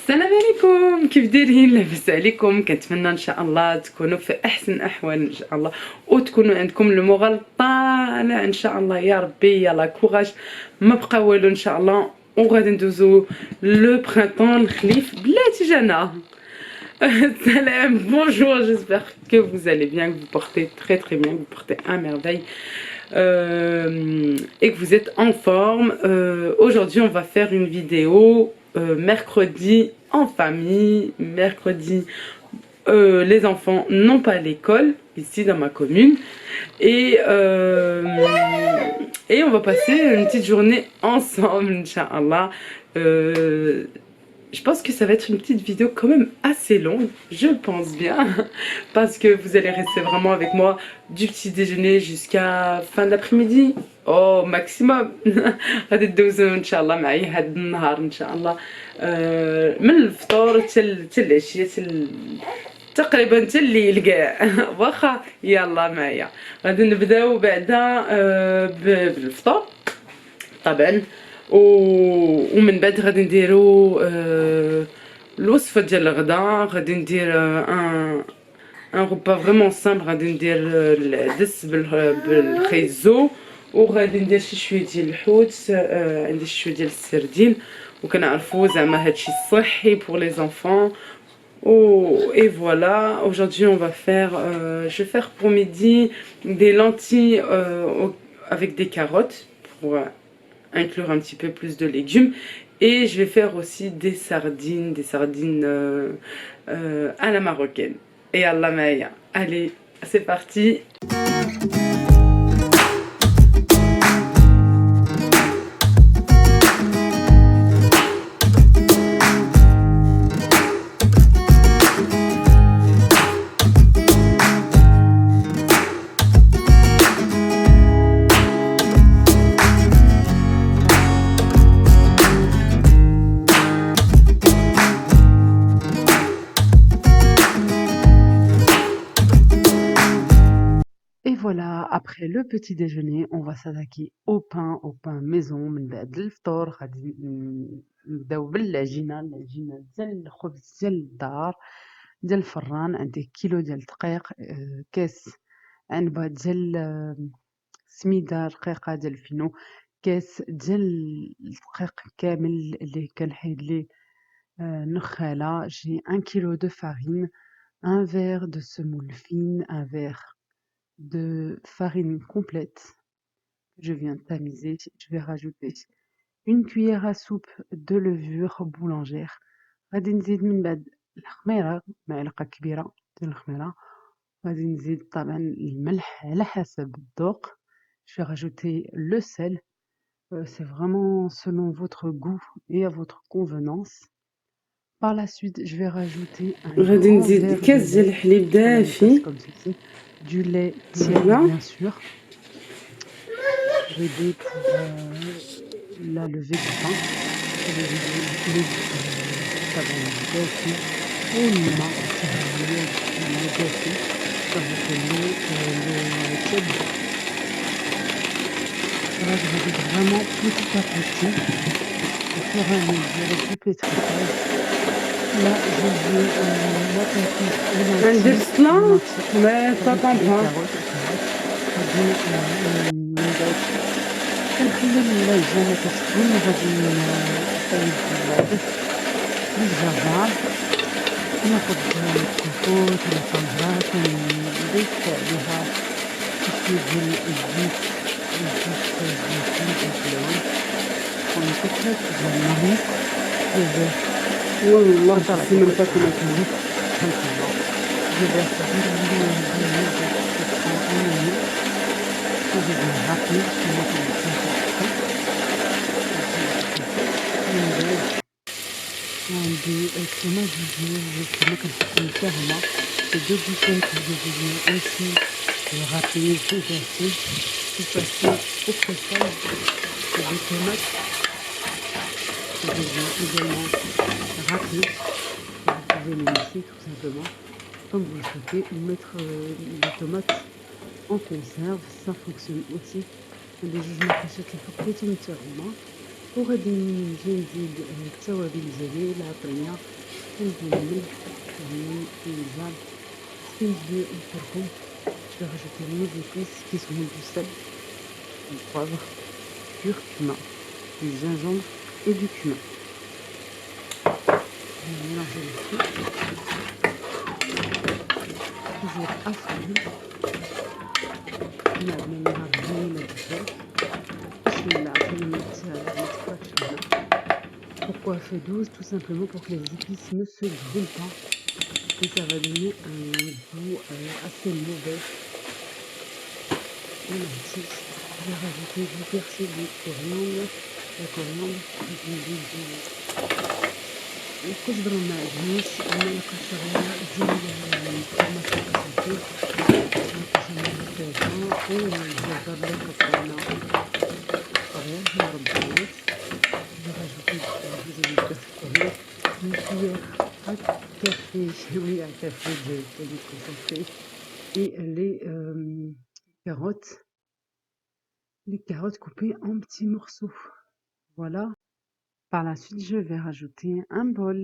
السلام عليكم، كيف دايرين؟ لاباس عليكم؟ كنتمنى ان شاء الله تكونوا في احسن الاحوال ان شاء الله، وتكونوا عندكم المورال طالع ان شاء الله يا ربي. يلا كوراج، ما بقى والو ان شاء الله، وغادي ندوزو لو برينطون الخليف بلاتي جانا. Salam, bonjour, j'espère que vous allez bien, que vous portez très très bien, que vous portez à merveille et que vous êtes en forme. Aujourd'hui, on va faire une vidéo mercredi en famille. Mercredi, les enfants n'ont pas l'école ici dans ma commune et on va passer une petite journée ensemble, Inch'Allah. Je pense que ça va être une petite vidéo quand même assez longue, je pense bien, parce que vous allez rester vraiment avec moi du petit déjeuner jusqu'à fin de l'après-midi au maximum. غادي تدوزو ان شاء الله معايا هاد النهار ان شاء الله، من الفطور حتى العشيه تقريبا حتى الليل كاع. واخا يلا معايا غادي نبداو بعدا بالفطور طبعا، ومن بعد غادي نديرو الوصفه ديال الغدا. غادي ندير ان روبا فريمون سامبل، غادي ندير العدس بالخيزو، وغادي ندير شي شويه ديال الحوت، عندي شي شويه ديال السردين، وكنعرفوا زعما هادشي صحي pour les enfants. Et voilà, aujourd'hui on va faire, je vais faire pour midi des lentilles avec des carottes pour inclure un petit peu plus de légumes, et je vais faire aussi des sardines à la marocaine. Et Allah Maya, allez, c'est parti. Et voilà, après le petit déjeuner, on va s'attaquer au pain maison. من بعد الفطور غادي نبداو العجينة ديال الخبز ديال الدار ديال الفران. عندي كيلو ديال الدقيق، كاس عنبة ديال سميدة رقيقة ديال الفينو، كاس ديال الدقيق كامل اللي كنحيد ليه نخالة. J'ai 1 kilo de farine, un verre de semoule fine, un verre de farine complète que je viens de tamiser. Je vais rajouter une cuillère à soupe de levure boulangère. غادي نزيد من بعد الخميرة، معلقة كبيرة ديال الخميرة. غادي نزيد طبعا الملح على حسب الذوق. Je vais rajouter le sel, c'est vraiment selon votre goût et à votre convenance. Par la suite, je vais rajouter un غادي grand نزيد verre de كاس ديال lait, الحليب sur la méthode دافي. comme ceci, du lait tiède Voilà. bien sûr, pour aider pour la levée du pain. طبعا دافي والماء تاعو دافي، صافي لو tiède. Là, je rajoute vraiment petit à petit, au fur et à mesure du pétrissage. Là, je vais l'attaquer aux ندير lentilles الصلاة climatiques ما avec les طابون. carottes. غادي من بعد كنخلي العجينة كتسخن، غادي نحيد العدس بالجزر، ناخد الكسكس والخضرة، كنضيف عليها شوية ديال الزيت زيتون مفلون، ونكتلات ديال المغرب بزاف. والله طلعت خصني من فاكهة كليت هكذا. Je vais servir un oignon que je vais râper sur ma عندي الطماط الجزر كما كنحطهم فيها، c'est 2 bouchons que je vais venir aussi râper, déverser pour passer au pressage. C'est des tomates que je vais également râper. Vous pouvez les laisser tout simplement comme vous le souhaitez, ou mettre les tomates en conserve, ça fonctionne aussi. Des jugements que c'est le وغادي نجي نزيد التوابل ديالي العطرية، كنزيد الملح، الكمون، الخنجر، السكينجبير والكركم. Je vais rajouter mes épices qui sont du sel, du poivre, du cumin, du gingembre et du cumin. Je vais mélanger le tout, toujours à fond. نعمل منها بنينة بزاف. بسم الله متفرقش هنا. Pourquoi fait 12? Tout simplement pour que les épices ne se brûlent pas et ça va donner un goût assez mauvais. Et ensuite, je vais rajouter du persil, du coriandre, la coriandre, الكزبرة والمعدنوس، معلقة صغيرة ديال الطماطم كاسوطي، والجزر اللي قطعنا صغير مربعات. Je vais rajouter vous avez le une cuillère à café, oui à café de concentré, et les carottes coupées en petits morceaux. Voilà. Par la suite, je vais rajouter un bol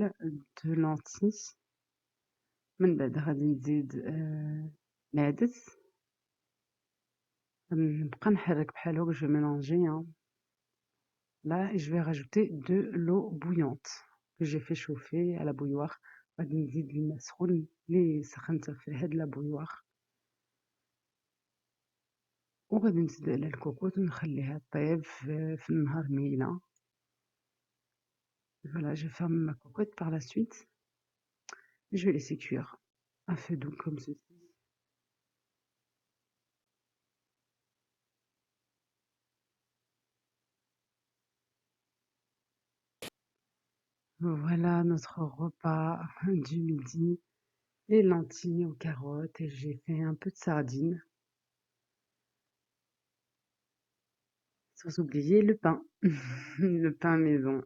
de lentilles. من بعد غادي نزيد العدس، نبقى نحرك بحال هكا. Je vais mélanger là, et je vais rajouter de l'eau bouillante que j'ai fait chauffer à la bouilloire. غادي نزيد الماء سخون اللي سخنته في هاد لا بويوار، وغادي نزيد على الكوكوط ونخليها طيب في النهار ميلة. Voilà, je ferme ma cocotte par la suite. Je vais laisser cuire à feu doux comme ceci. Voilà notre repas du midi, les lentilles aux carottes, et j'ai fait un peu de sardines. Sans oublier le pain, le pain maison.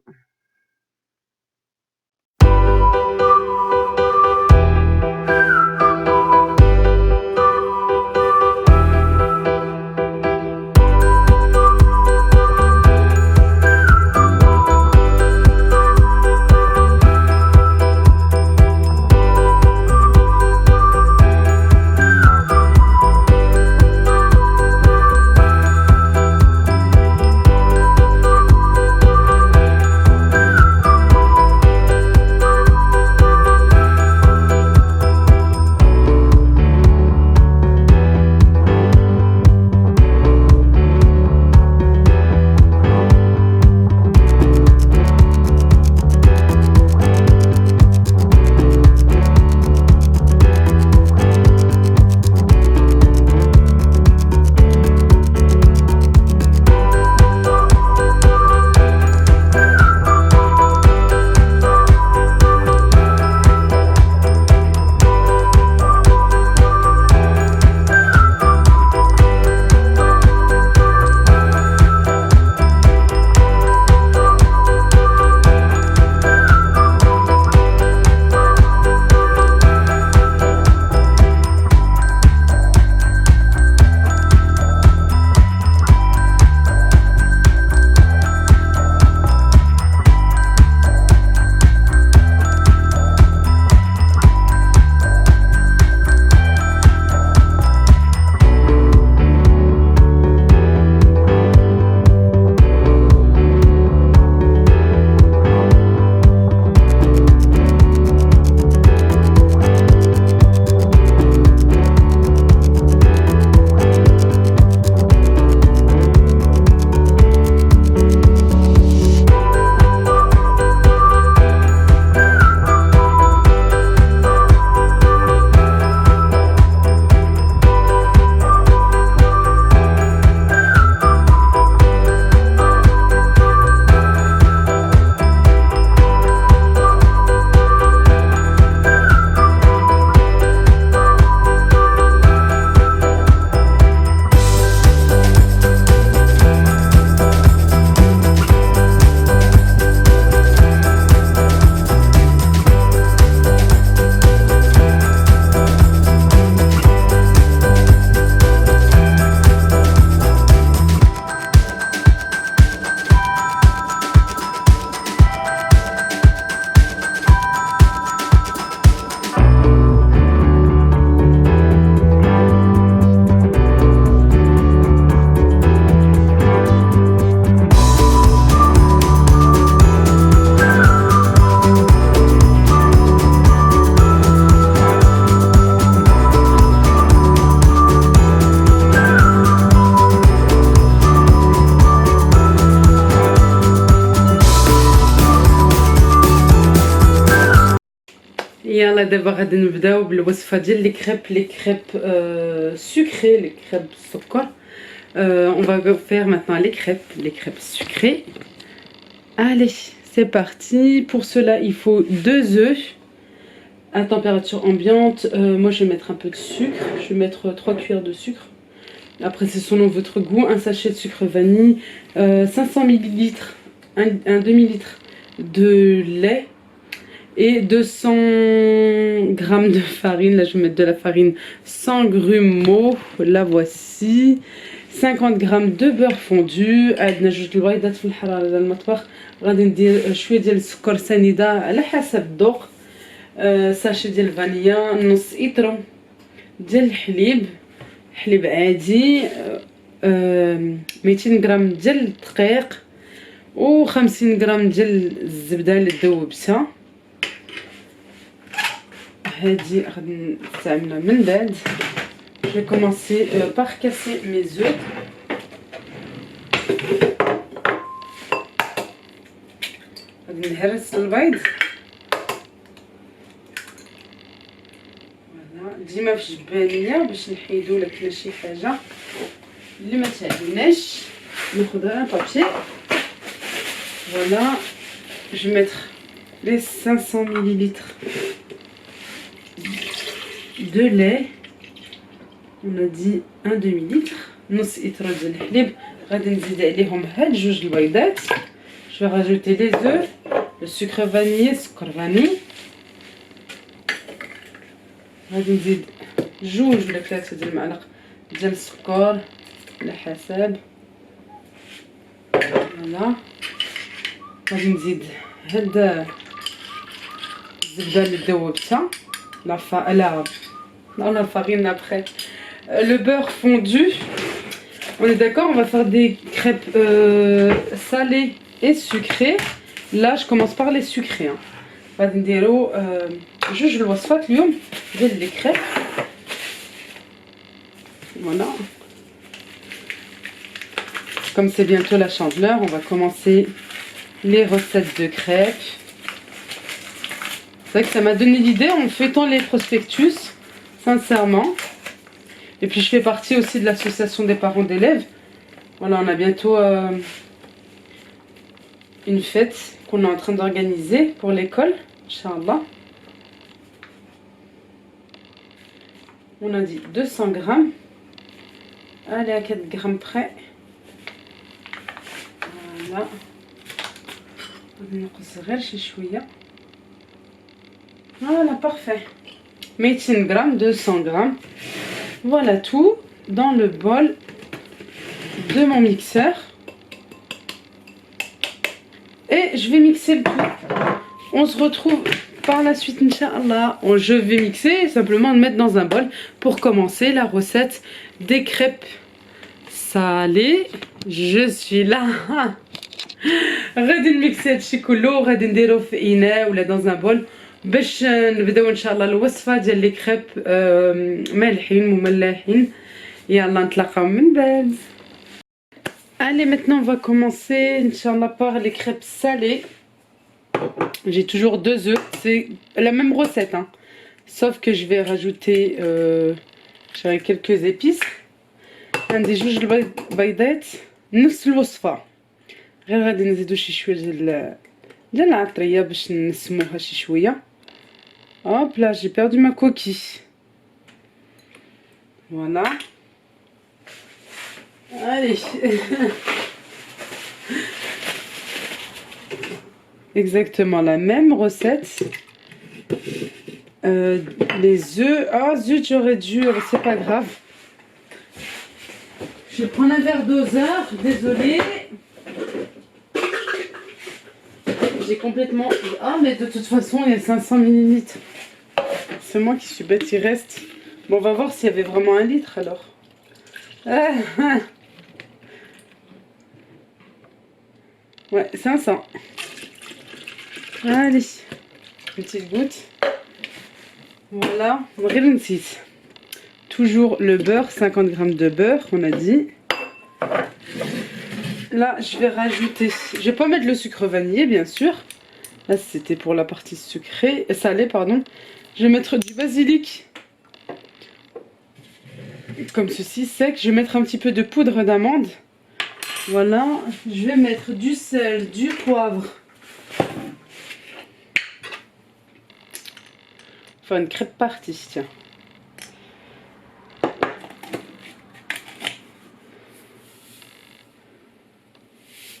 يلا دابا غادي نبداو بالوصفه ديال لي كريب sucrées, les crêpes السكر. On va faire maintenant les crêpes sucrées. Allez, c'est parti. Pour cela, il faut 2 œufs à température ambiante. Moi, je vais mettre un peu de sucre. Je vais mettre 3 cuillères de sucre. Après, c'est selon votre goût. Un sachet de sucre vanille, 500 ml, un demi-litre de lait et 200 g de farine. Là, je vais mettre de la farine sans grumeaux. La voici. 50 g de beurre fondu. عندنا جوج البيضات في الحرارة ديال المطبخ. غادي ندير شويه ديال السكر سنيده على حسب الذوق. ساشي ديال الفانيلا، نص ايطرو ديال حليب عادي، 200 غرام ديال الدقيق و 50 غرام ديال الزبده اللي ذوبتها. هادي غادي نستعملها من بعد. Je vais commencer par casser mes œufs. غادي نهرس البيض. ديما في جبانيه باش نحيدو لك شي حاجه اللي ما تعجبناش. ناخذ un papier. Voilà, je vais mettre les 500 ml de lait. On a dit un demi-litre. نص إطرة ديال الحليب. غادي نزيد عليهم هاد جوج البيضات. Je vais rajouter les œufs, le sucre vanillé, سكر فاني. غادي نزيد 2 ولا 3 ديال المعالق ديال السكر على حسب. فوالا، غادي نزيد هاد الزبده اللي ذوبتها، la farine après. Le beurre fondu. On est d'accord, on va faire des crêpes salées et sucrées. Là, je commence par les sucrées. غادي نديرو جوج الوصفات اليوم ديال لي كريب. Voilà. Comme c'est bientôt la Chandeleur, on va commencer les recettes de crêpes. C'est vrai que ça m'a donné l'idée en feuilletant les prospectus, sincèrement. Et puis je fais partie aussi de l'association des parents d'élèves. Voilà, on a bientôt une fête qu'on est en train d'organiser pour l'école, Inch'Allah. On a dit 200 grammes. Allez, à 4 grammes près. Voilà. Voilà, parfait. 200 grammes, 200 grammes. Voilà tout dans le bol de mon mixeur. Et je vais mixer le tout. On se retrouve par la suite, Inch'Allah. Je vais mixer et simplement le mettre dans un bol pour commencer la recette des crêpes salées. Je suis là. غادي نميكسي هادشي كله وغادي نديرو في اناء ولا dans un bol باش نبداو ان شاء الله الوصفه ديال لي كريب مالحين مملحين. يلا نتلاقاو من بعد. Allez, maintenant on va commencer Inch'Allah par les crêpes salées. J'ai toujours 2 œufs, c'est la même recette hein. Sauf que je vais rajouter quelques épices. عندي جوج البيضات نفس الوصفه، غير غادي نزيدو شي شويه ديال العطريه باش نسموها شي شويه. Hop là, j'ai perdu ma coquille. Voilà. Allez. Exactement la même recette. Les œufs. Ah zut, j'aurais dû. C'est pas grave. Je vais prendre un verre doseur. Désolée. J'ai complètement... Ah mais de toute façon il y a 500 ml. C'est moi qui suis bête, il reste. Bon, on va voir s'il y avait vraiment 1 litre alors. Ouais, 500. Allez, une petite goutte. Voilà, toujours le beurre, 50 grammes de beurre, on a dit. Là, je vais rajouter... Je vais pas mettre le sucre vanillé, bien sûr. Là, c'était pour la partie sucrée, salée, pardon. Je vais mettre du basilic. Comme ceci, sec. Je vais mettre un petit peu de poudre d'amande. Voilà. Je vais mettre du sel, du poivre. Enfin, une crêpe partie, tiens.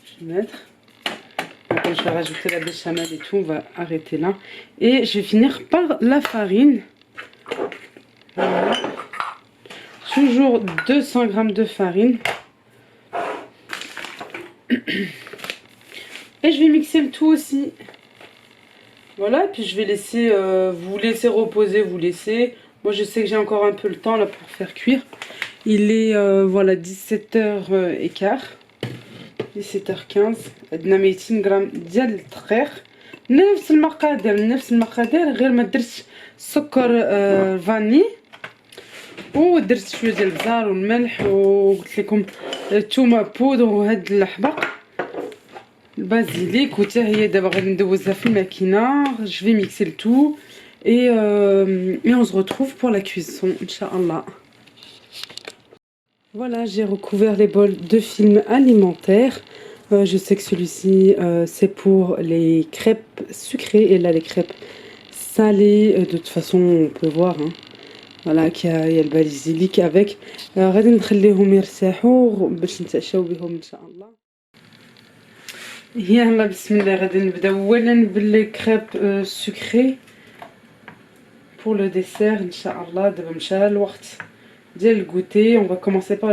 Je vais mettre. Après, je vais rajouter la béchamel et tout. On va arrêter là. Et je vais finir par la farine. Voilà. Toujours 200 g de farine. Et je vais mixer le tout aussi. Voilà, et puis je vais laisser, vous laisser reposer, vous laisser. Moi je sais que j'ai encore un peu le temps là pour faire cuire. Il est voilà 17h15. 17h15. عندنا 200 غرام ديال الدقيق. نفس المقادير غير ما درتش سكر فاني. ودرت شويه ديال البزار والملح وقلت لكم الثومه بودر وهاد الحبق البازيليك وتا هي دابا غادي ندوزها في الماكينه. Je vais mixer le tout et on se retrouve pour la cuisson inchallah. Voilà, j'ai recouvert les bols de film alimentaire. Je sais que celui-ci c'est pour les crêpes sucrées et là les crêpes salées. De toute façon on peut voir hein. Voilà qu'il y a le basilic avec. غادي نخليهم يرتاحوا باش نتعشاو بهم ان شاء الله. يلا بسم الله غادي نبداو اولا بالكريب سكري pour le dessert inchallah. دابا مشى الوقت ديال الgoûter. On va commencer par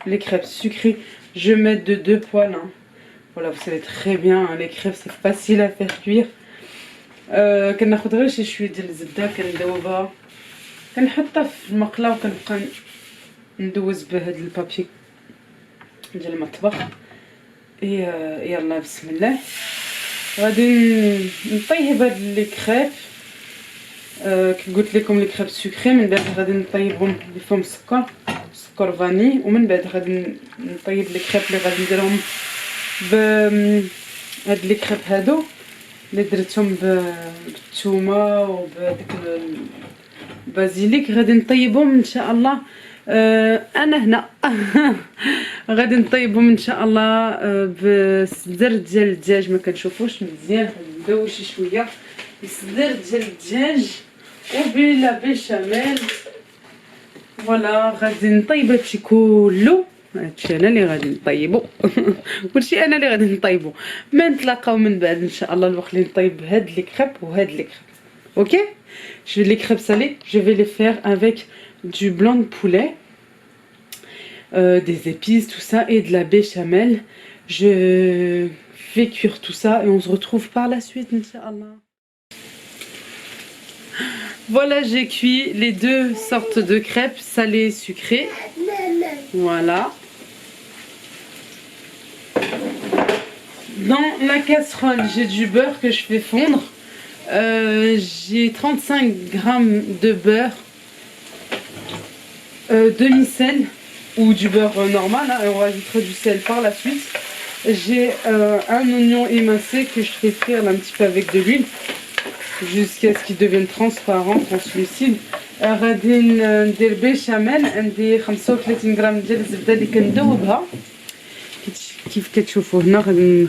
les crêpes sucrées. Je vais mettre de 2 poêles hein. Voilà, vous savez très bien hein, les crêpes c'est facile à faire cuire. كناخذ غير شي شويه ديال الزبده كندوبها كنحطها في المقله وكنبقى ندوز بهاد البابي ديال المطبخ. يلا بسم الله غادي نطيب هاد لي كريب. كي قلت لكم لي كريب سكري من بعد غادي نطيبهم اللي فيهم سكر فاني ومن بعد غادي نطيب لي كريب اللي غادي نديرهم هاد لي كريب هادو اللي درتهم بالثومه وبداك البازيليك غادي نطيبهم ان شاء الله. انا هنا غادي نطيبهم ان شاء الله بالصدر ديال الدجاج. ما كنشوفوش مزيان ندوي شي شويه بالصدر ديال الدجاج وبلا بيشاميل. فوالا غادي نطيب هادشي كله. هادشي انا اللي غادي نطيبو كلشي انا اللي غادي نطيبو. ما نتلاقاو من بعد ان شاء الله الوقت اللي نطيب هاد لي كريب وهاد لي كريب. اوكي je vais les crêpes salées je vais les faire avec du blanc de poulet, des épices, tout ça et de la béchamel. Je vais cuire tout ça et on se retrouve par la suite inchallah. Voilà, j'ai cuit les deux sortes de crêpes salées et sucrées. Voilà. Dans la casserole, j'ai du beurre que je fais fondre. J'ai 35 grammes de beurre demi-sel ou du beurre normal hein, et on rajoutera du sel par la suite. J'ai un oignon émincé que je fais frire un petit peu avec de l'huile jusqu'à ce qu'il devienne transparent, translucide. غادي ندير بيشاميل. عندي 35 غرام ديال الزبده اللي كندوبها كيف كتشوفوا هنا. غادي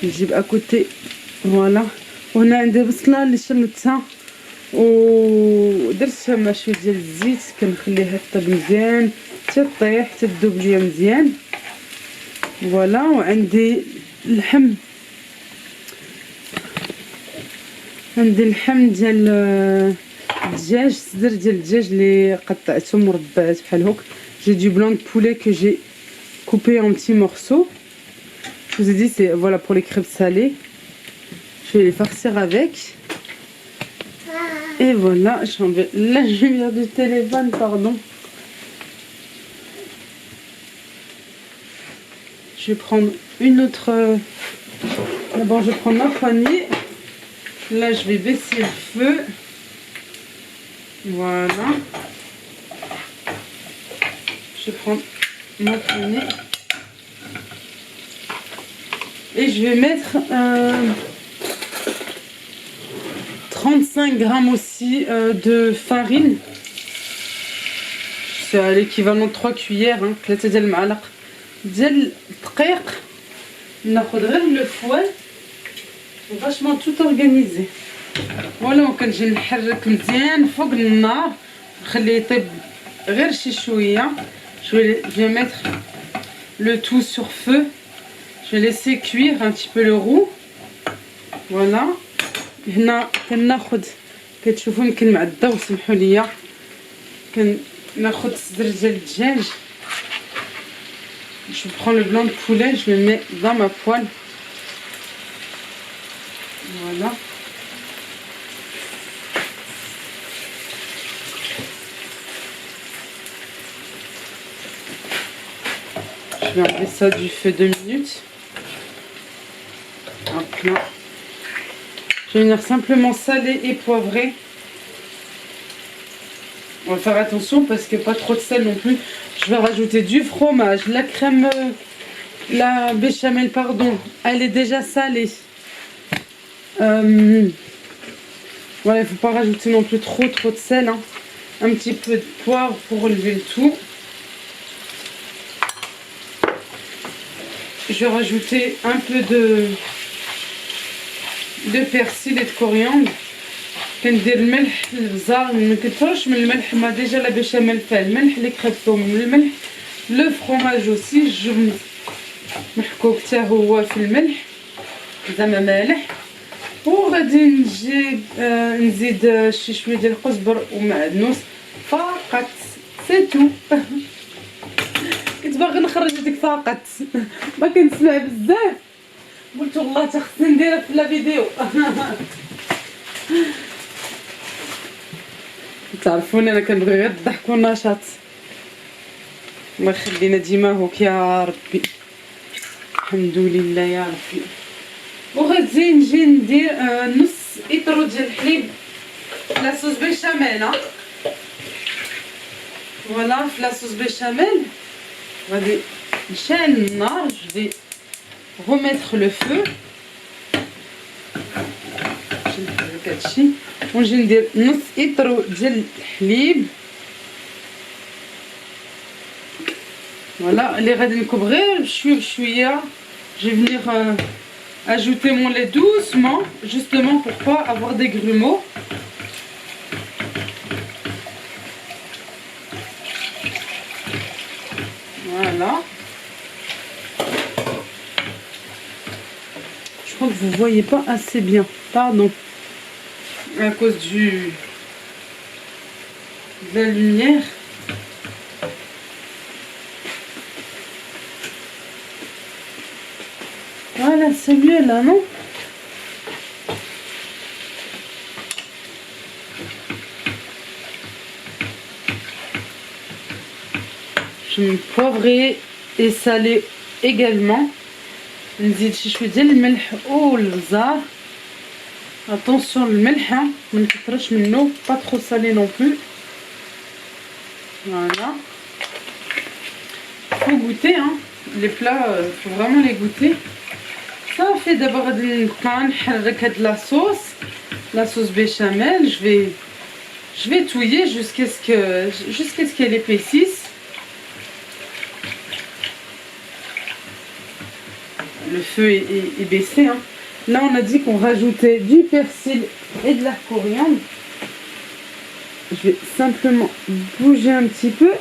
نجيب اكوتي فوالا. وهنا عندي بصله اللي شلتها ودرتها مع شويه ديال الزيت كنخليها طيب مزيان حتى طيح حتى تذوب ليا مزيان. فوالا وعندي اللحم. عندي اللحم ديال الدجاج صدر ديال الدجاج اللي قطعته مربعات بحال هوك. J'ai du blanc de poulet que j'ai coupé en petits morceaux. Je vous ai dit c'est voilà pour les crêpes salées. Je vais les farcir avec. Et voilà, j'enlève la lumière du téléphone, pardon. Je vais prendre une autre. D'abord, je vais prendre ma poignée. Là, je vais baisser le feu. Voilà. Je vais prendre ma poignée. Et je vais mettre 35 grammes aussi de farine. C'est à l'équivalent de 3 cuillères. 3 ديال المعالق ديال الدقيق. ناخذ غير لو فوال vachement tout organisé. voilà وكنجي نحرك مزيان فوق النار نخليه يطيب غير شي شويه. Je vais mettre le tout sur feu. Je vais laisser cuire un petit peu le roux. voilà. هنا كناخذ كتشوفوا يمكن مع الضوء سمحوا لي كناخذ صدر ديال الدجاج. je prends le blanc de poulet, je le mets dans ma poêle. voilà. je vais enlever ça du feu 2 minutes. hop là. je vais venir simplement saler et poivrer. on va faire attention parce que pas trop de sel non plus. je vais rajouter du fromage, la crème, la béchamel pardon, elle est déjà salée. voilà, il faut pas rajouter non plus trop de sel. un petit peu de poivre pour relever le tout. je vais rajouter un peu de persil et de coriandre. كندير الملح البزار ما كنكثرش من الملح ما ديجا لا بيشاميل فيها الملح اللي كرهتو من الملح. لو فرomage اوسي الجبن محكوك حتى هو في الملح زعما مالح. وغادي نجي نزيد شي شويه ديال القزبر ومعدنوس فقط. سي تو. كنت باغي نخرج هذيك فقط ما كنسمع بزاف قلت والله تا خصني نديرها في لا فيديو. تعرفوني انا كنبغي غير الضحك والنشاط. الله يخلينا ديما هوك يا ربي. الحمد لله يا ربي. وغادي نجي ندير نص ايطرو ديال الحليب لا صوص بيشاميل. فوالا في لا صوص بيشاميل غادي نشعل النار. je vais remettre le feu. نحرك هادشي ونجي ندير نص ايطرو ديال الحليب. فوالا اللي غادي نكب غير بشويه بشويه. je vais venir ajouter mon lait doucement justement pour pas avoir des grumeaux. voilà. je crois que vous voyez pas assez bien, pardon, à cause de la lumière. voilà, c'est mieux là, non? je vais poivrer et saler également. نزيد شي شويه ديال الملح والبزار. attention الملح ما نكثرش منه pas trop salé non plus. voilà. faut goûter les plats, faut vraiment les goûter. ça fait d'abord غادي نبقى نحرك هاد la sauce béchamel. je vais touiller jusqu'à ce qu'elle épaississe. le feu est baissé. Là on a dit qu'on rajoutait du persil et de la coriandre. je vais simplement bouger un petit peu.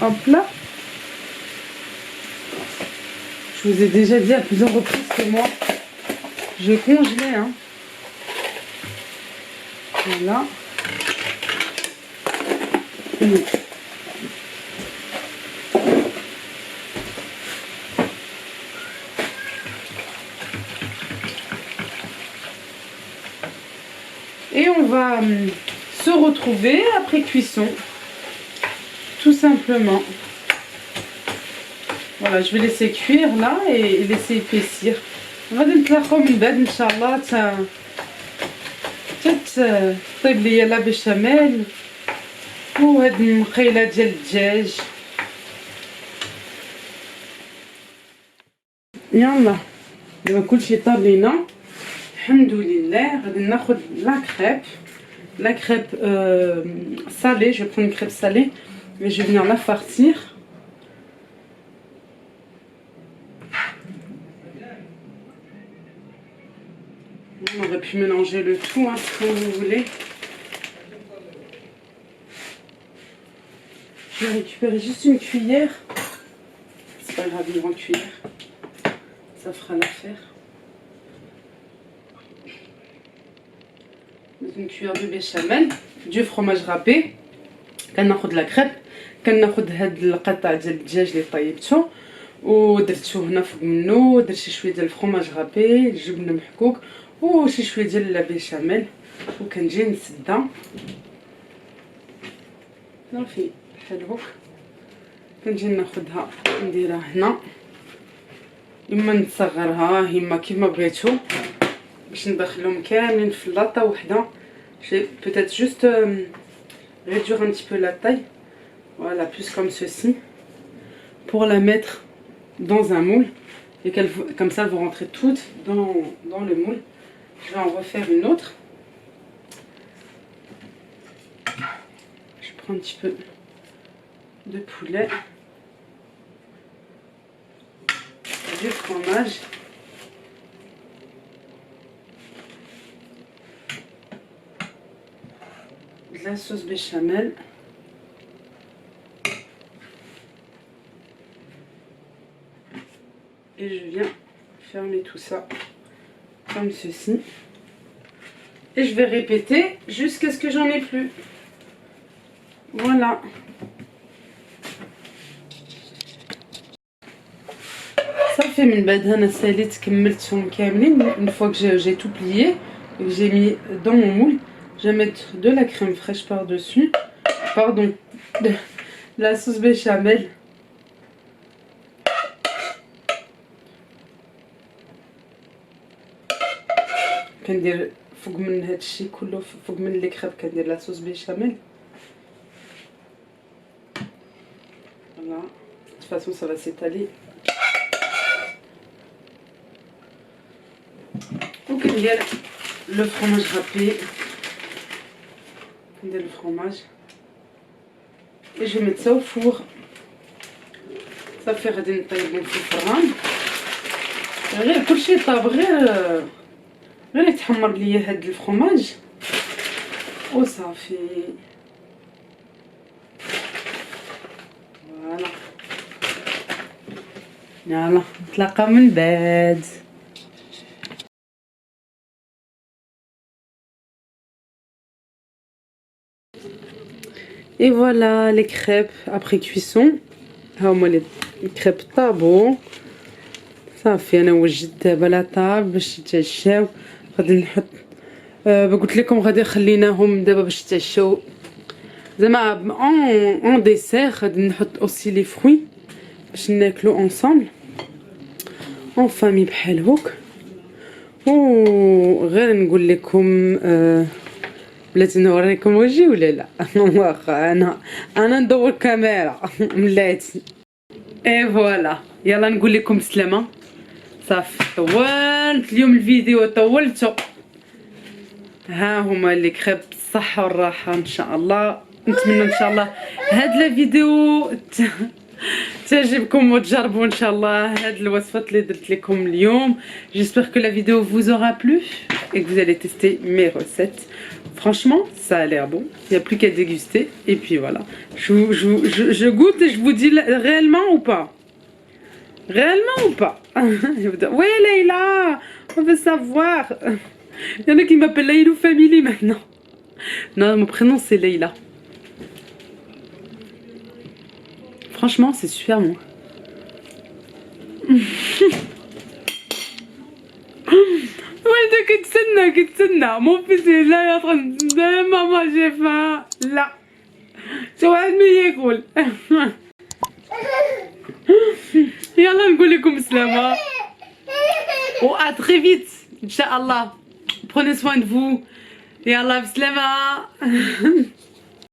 hop là. je vous ai déjà dit à plusieurs reprises que moi je congelais. voilà. Et on va se retrouver après cuisson, tout simplement. voilà, je vais laisser cuire là et laisser épaissir. غادي نتلاقاو من بعد ان شاء الله طيب ليا لا بيشاميل وهاد المقيله ديال الدجاج. يلا دابا كلشي طاب لينا alhamdoulilah, غادي ناخذ la crêpe salée. Je vais prendre une crêpe salée et je vais venir la farcir. On aurait pu mélanger le tout, hein, comme vous voulez. Je vais récupérer juste une cuillère. C'est pas grave, une grande cuillère. Ça fera l'affaire. Une cuillère de béchamel, du fromage râpé. كناخذ la crêpe. كناخذ هاد القطع ديال الدجاج اللي طيبته ودرتو هنا فوق منو. درت شي شويه ديال الفرomage رابي، الجبن محكوك وشي شويه ديال البيشاميل وكنجي نسدها صافي بحال هكا. كنجي ناخذها نديرها هنا، اما نصغرها اما كيما بغيتو باش ندخلهم كاملين في لاطه وحده. J'ai peut-être juste réduire un petit peu la taille, voilà, plus comme ceci, pour la mettre dans un moule et comme ça elles vont rentrer toutes dans le moule. Je vais en refaire une autre. Je prends un petit peu de poulet, du fromage, de la sauce béchamel, et je viens fermer tout ça comme ceci et je vais répéter jusqu'à ce que j'en ai plus. Voilà. صافي من بعد هنا ساليت كملتهم كاملين. Une fois que j'ai tout plié et que j'ai mis dans mon moule, je vais mettre de la crème fraîche par dessus, pardon, de la sauce béchamel, كندير فوق من هادشي كله، فوق من لي كريب كندير لا صوص بيشاميل. Voilà, de toute façon ça va s'étaler. وكندير le fromage râpé, كندير le fromage et je vais mettre ça au four. صافي غادي نطيبهم في الفران، غير كلشي طاب، غير يتحمر ليا هاد الفرomage وصافي. فوالا يلا نتلاقى من بعد. Et voilà les crêpes après cuisson. ها هما les crêpes طابو صافي. انا وجدت دابا لا طاب باش يتعشاو. غادي نحط قلت لكم غادي خليناهم دابا باش يتعشاو زعما اون ديسير. غادي نحط اوسي لي فروي باش ناكلو اونصامبل اون فامي بحال هوك. وغير نقول لكم بلاتي نوريكم وجهي ولا لا؟ واخا انا ندور كاميرا ملاتي. اي فوالا يلا نقول لكم بسلامه. صافي طولت اليوم الفيديو، طولته. ها هما لي كريب بالصحه والراحه ان شاء الله. نتمنى ان شاء الله هاد لا فيديو تعجبكم وتجربوا ان شاء الله هاد الوصفات اللي درت لكم اليوم. J'espère que la vidéo vous aura plu et que vous allez tester mes recettes. Franchement, ça a l'air bon. Il n'y a plus qu'à déguster. Et puis voilà. Je goûte et je vous dis réellement ou pas. Réellement ou pas. Ouais Leïla, on veut savoir. Il y en a qui m'appellent Leïlou Family maintenant. Non, mon prénom c'est Leïla. Franchement, c'est super bon. Ouais, كتسنى mon fils est là, il est en train de dire maman j'ai faim. لا شو واحد ما ياكل. يلا نقول لكم سلامة و à très vite ان شاء الله. Prenez soin de vous. يلا بسلامة.